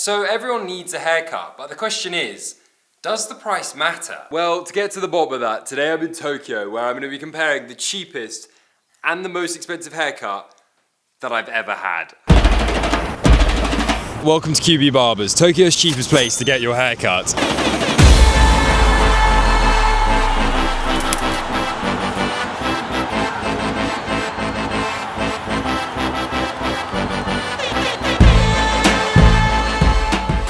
so everyone needs a haircut, but the question is, does the price matter? Well, to get to the bottom of that, today I'm in Tokyo, where I'm going to be comparing the cheapest and the most expensive haircut that I've ever had. Welcome to QB Barbers, Tokyo's cheapest place to get your haircut.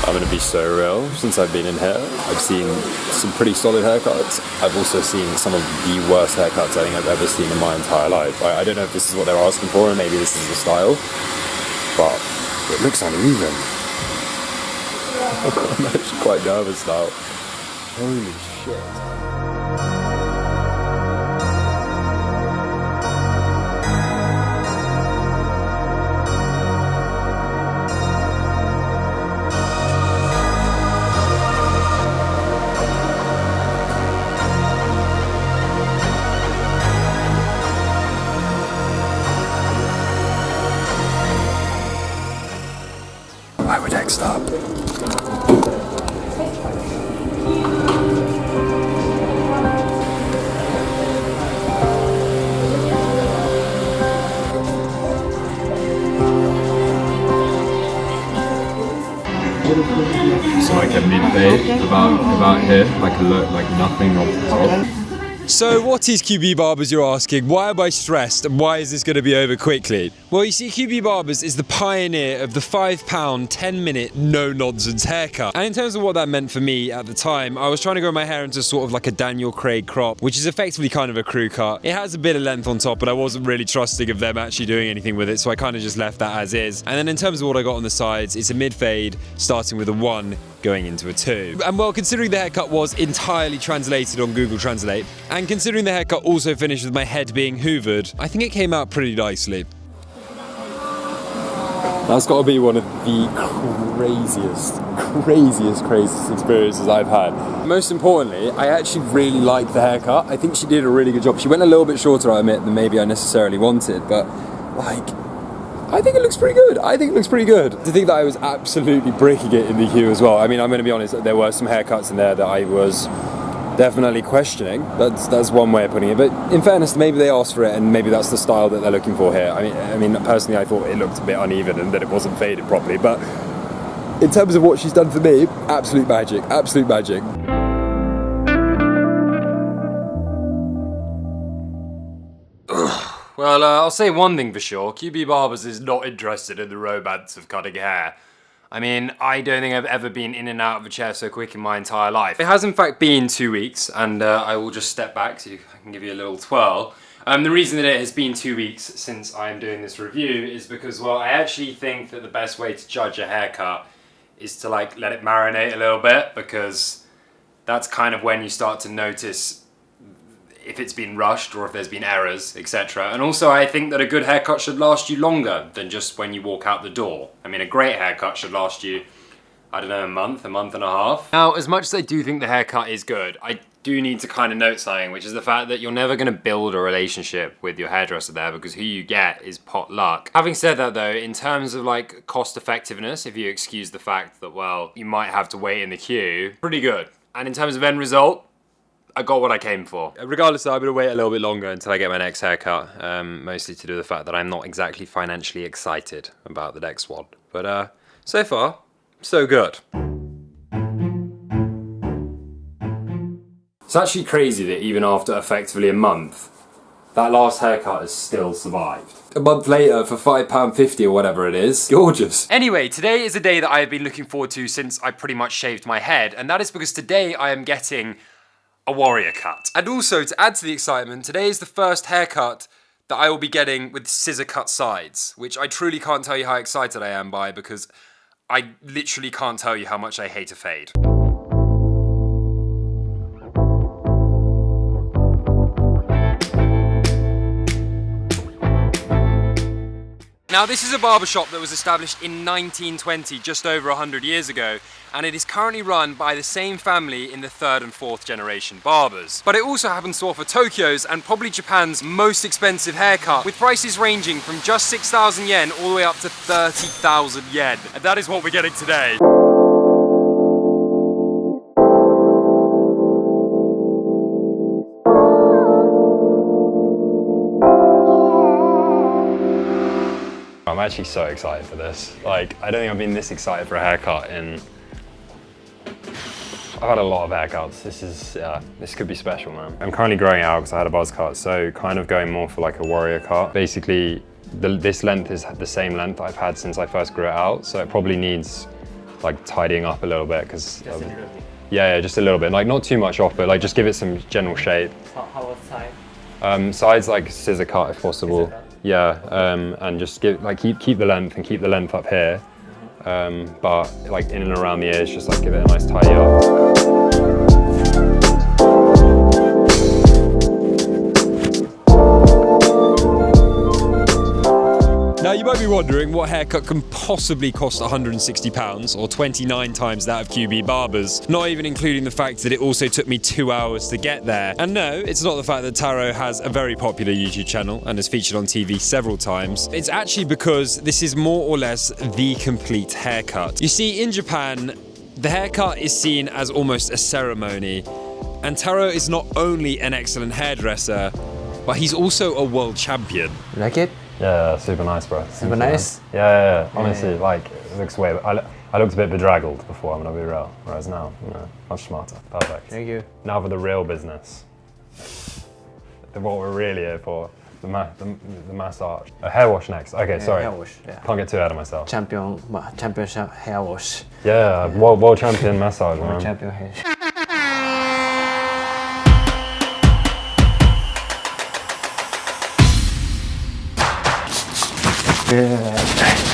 I'm gonna be so real. Since I've been in here, I've seen some pretty solid haircuts. I've also seen some of the worst haircuts I think I've ever seen in my entire life. I don't know if this is what they're asking for, and maybe this is the style, but it looks uneven. I'm actually quite nervous now. Holy shit. I would next up. It's like a mid-fade about here, like a look, like nothing off the top. So what is QB Barbers, you're asking? Why am I stressed and why is this going to be over quickly? Well, you see, QB Barbers is the pioneer of the £5, 10-minute, no-nonsense haircut. And in terms of what that meant for me at the time, I was trying to grow my hair into sort of like a Daniel Craig crop, which is effectively kind of a crew cut. It has a bit of length on top, but I wasn't really trusting of them actually doing anything with it, so I kind of just left that as is. And then in terms of what I got on the sides, it's a mid-fade, starting with a 1, going into a 2. And well, considering the haircut was entirely translated on Google Translate, and considering the haircut also finished with my head being hoovered, I think it came out pretty nicely. That's got to be one of the craziest experiences I've had. Most importantly, I actually really like the haircut. I think she did a really good job. She went a little bit shorter, I admit, than maybe I necessarily wanted, but like, I think it looks pretty good. To think that I was absolutely breaking it in the queue as well. I mean, I'm going to be honest, there were some haircuts in there that I was definitely questioning. That's one way of putting it. But in fairness, maybe they asked for it, and maybe that's the style that they're looking for here. I mean, personally, I thought it looked a bit uneven and that it wasn't faded properly. But in terms of what she's done for me, absolute magic. Well, I'll say one thing for sure. QB Barbers is not interested in the romance of cutting hair. I mean, I don't think I've ever been in and out of a chair so quick in my entire life. It has in fact been 2 weeks, and I will just step back so I can give you a little twirl. The reason that it has been 2 weeks since I'm doing this review is because, well, I actually think that the best way to judge a haircut is to like let it marinate a little bit, because that's kind of when you start to notice if it's been rushed or if there's been errors, etc. And also I think that a good haircut should last you longer than just when you walk out the door. I mean, a great haircut should last you, I don't know, a month and a half. Now, as much as I do think the haircut is good, I do need to kind of note something, which is the fact that you're never going to build a relationship with your hairdresser there, because who you get is pot luck. Having said that though, in terms of like cost effectiveness, if you excuse the fact that, well, you might have to wait in the queue, pretty good. And in terms of end result, I got what I came for. Regardless, I'm going to wait a little bit longer until I get my next haircut, mostly to do with the fact that I'm not exactly financially excited about the next one. But so far, so good. It's actually crazy that even after effectively a month, that last haircut has still survived. A month later, for £5.50 or whatever it is, gorgeous. Anyway, today is a day that I have been looking forward to since I pretty much shaved my head, and that is because today I am getting a warrior cut. And also, to add to the excitement, today is the first haircut that I will be getting with scissor cut sides, which I truly can't tell you how excited I am by, because I literally can't tell you how much I hate a fade. Now, this is a barbershop that was established in 1920, just over 100 years ago, and it is currently run by the same family in the 3rd and 4th generation barbers. But it also happens to offer Tokyo's and probably Japan's most expensive haircut, with prices ranging from just 6,000 yen all the way up to 30,000 yen. And that is what we're getting today. actually so excited for this. Like, I don't think I've been this excited for a haircut in... I've had a lot of haircuts. This could be special, man. I'm currently growing out because I had a buzz cut, so kind of going more for like a warrior cut. Basically, this length is the same length I've had since I first grew it out, so it probably needs like tidying up a little bit because... Yeah, just a little bit. Like not too much off, but like just give it some general shape. How about side? Sides like scissor cut if possible. Yeah, and just keep the length and keep the length up here. But like in and around the ears, just like give it a nice tidy up. Now you might be wondering what haircut can possibly cost £160 or 29 times that of QB Barbers, not even including the fact that it also took me 2 hours to get there. And no, it's not the fact that Taro has a very popular YouTube channel and has featured on TV several times. It's actually because this is more or less the complete haircut. You see, in Japan, the haircut is seen as almost a ceremony, and Taro is not only an excellent hairdresser, but he's also a world champion. You like it? Yeah, super nice, bro. Super nice? Yeah. Honestly, like, it looks way... I looked a bit bedraggled before, I'm gonna be real. Whereas now, you know, much smarter. Perfect. Thank you. Now for the real business. What we're really here for. The massage. A hair wash next. Okay, sorry. Hair wash, yeah. Can't get too ahead of myself. Championship hair wash. Yeah, world champion massage, man. World champion hair.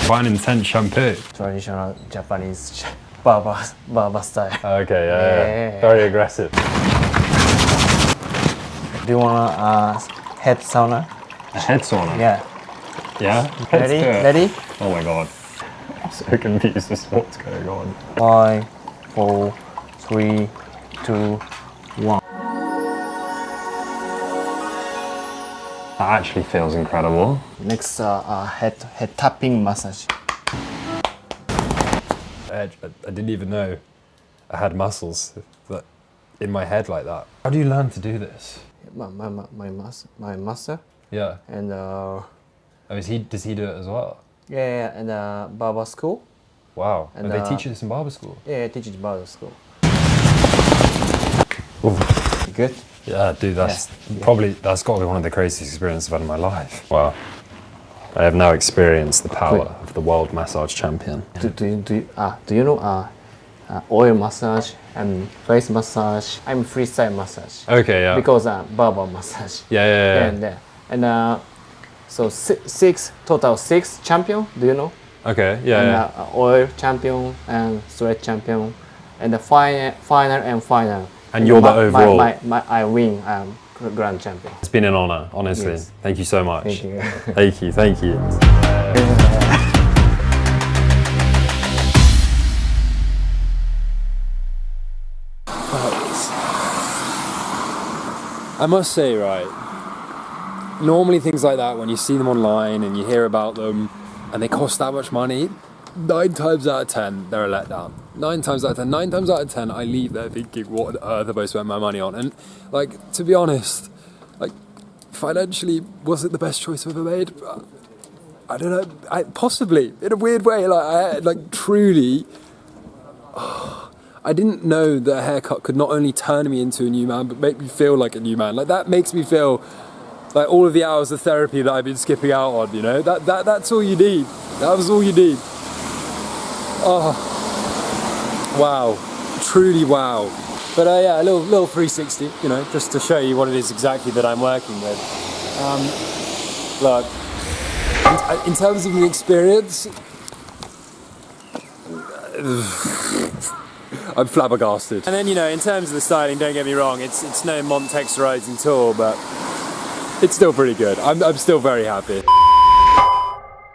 Quite an intense shampoo. Traditional Japanese barber style. Okay, yeah. Very aggressive. Do you want a head sauna? A head sauna? Yeah. Yeah? Ready? Oh my god. I'm so confused as to what's going on. 5, 4, 3, 2, 1. That actually feels incredible. Next, head tapping massage. I didn't even know I had muscles in my head like that. How do you learn to do this? My master. Yeah. And does he do it as well? yeah, and barber school. Wow. And they teach you this in barber school? Yeah, I teach barber school. Ooh. Good. Yeah, dude, that's got to be one of the craziest experiences I've had in my life. Wow. I have now experienced the power of the world massage champion. Do you know oil massage and face massage? I'm freestyle massage. Okay, yeah. Because barber massage. Yeah. And so total six champion. Do you know? Okay, yeah. And oil champion and straight champion, and the final. And you're the overall. I win grand champion. It's been an honor, honestly. Yes. Thank you so much. Thank you. Thank you. I must say, right, normally things like that, when you see them online and you hear about them and they cost that much money, 9 times out of 10, they're a letdown. 9 times out of 10, I leave there thinking, what on earth have I spent my money on? And, like, to be honest, like, financially, was it the best choice I've ever made? I don't know, possibly, in a weird way, truly, I didn't know that a haircut could not only turn me into a new man, but make me feel like a new man. Like, that makes me feel like all of the hours of therapy that I've been skipping out on, you know? That's all you need. That was all you need. Oh, wow, truly wow. But yeah, a little 360, you know, just to show you what it is exactly that I'm working with. Look, in terms of the experience, I'm flabbergasted. And then, you know, in terms of the styling, don't get me wrong, it's no Montex Rising Tour, but it's still pretty good. I'm still very happy.